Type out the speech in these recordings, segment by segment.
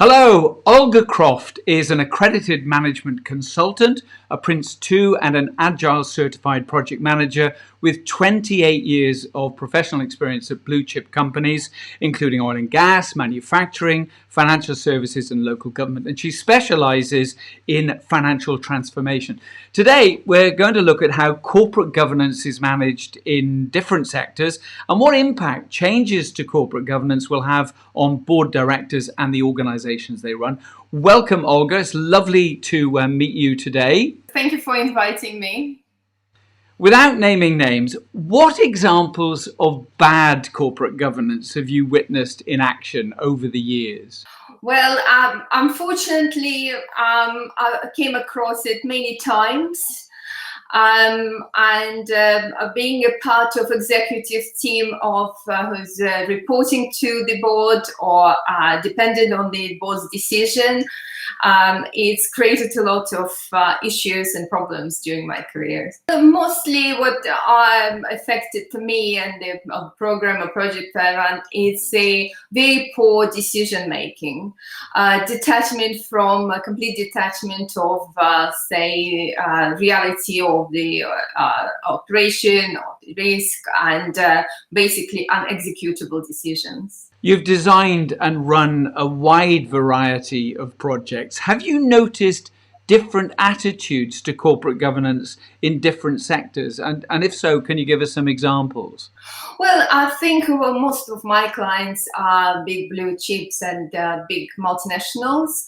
Hello, Olga Croft is an accredited management consultant, a Prince 2 and an Agile certified project manager with 28 years of professional experience at blue chip companies, including oil and gas, manufacturing, financial services and local government. And she specializes in financial transformation. Today, we're going to look at how corporate governance is managed in different sectors and what impact changes to corporate governance will have on board directors and the organizations they run. Welcome, Olga. It's lovely to meet you today. Thank you for inviting me. Without naming names, what examples of bad corporate governance have you witnessed in action over the years? Well, unfortunately, I came across it many times. Being a part of executive team of who's reporting to the board or dependent on the board's decision, it's created a lot of issues and problems during my career. Mostly what affected me and the program or project I run is a very poor decision making, complete detachment of say reality of the operation or the risk, and basically unexecutable decisions. You've designed and run a wide variety of projects. Have you noticed different attitudes to corporate governance in different sectors? And if so, can you give us some examples? Well, I think most of my clients are big blue chips and big multinationals.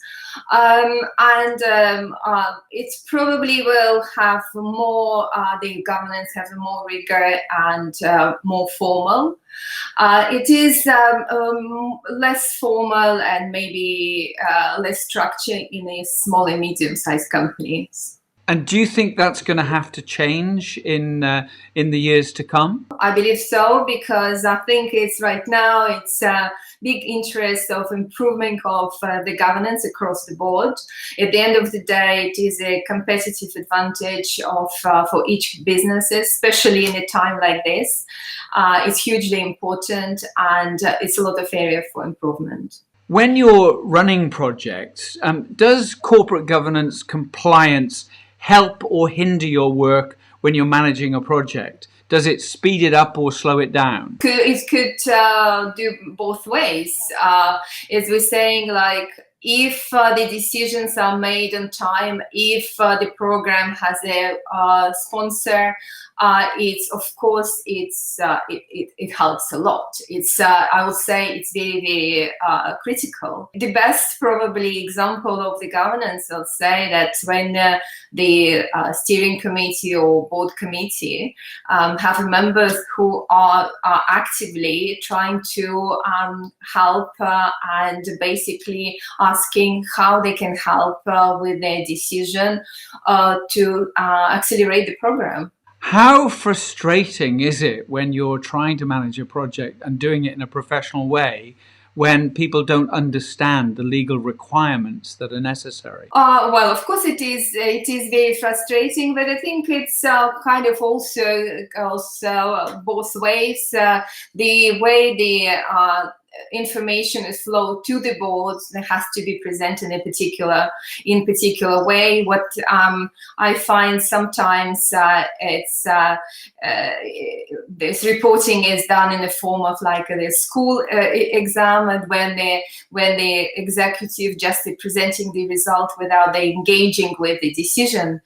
It probably will have more, the governance have more rigor and more formal. It is less formal and maybe less structured in a small and medium-sized companies. And do you think that's going to have to change in the years to come? I believe so, because I think it's a big interest of improvement of the governance across the board. At the end of the day, it is a competitive advantage for each business, especially in a time like this. It's hugely important, and it's a lot of area for improvement. When you're running projects, does corporate governance compliance help or hinder your work when you're managing a project? Does it speed it up or slow it down? It could do both ways. As we're saying, like, if the decisions are made on time, if the program has a sponsor, it helps a lot. I would say it's very, very critical. The best probably example of the governance, I'll say, that when the steering committee or board committee have members who are actively trying to help and basically asking how they can help with their decision to accelerate the program. How frustrating is it when you're trying to manage a project and doing it in a professional way when people don't understand the legal requirements that are necessary? Well, of course it is very frustrating, but I think it's kind of also both ways. The way the information is flowed to the boards, it has to be presented in a particular way. What I find sometimes this reporting is done in the form of like the school exam, and when the executive just presenting the result without they engaging with the decision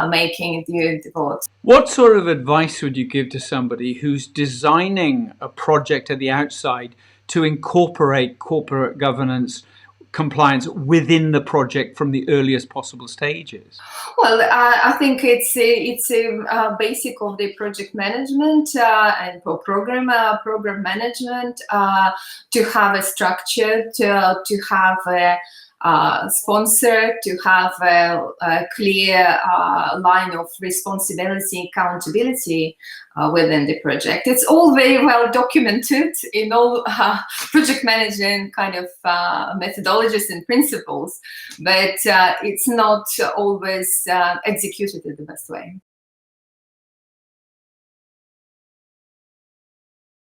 making during the board. What sort of advice would you give to somebody who's designing a project at the outside to incorporate corporate governance compliance within the project from the earliest possible stages? Well, I think it's a basic of the project management and for program management to have a structure, to have a sponsor, to have a clear line of responsibility, accountability within the project. It's all very well documented in all project management kind of methodologies and principles, but it's not always executed in the best way.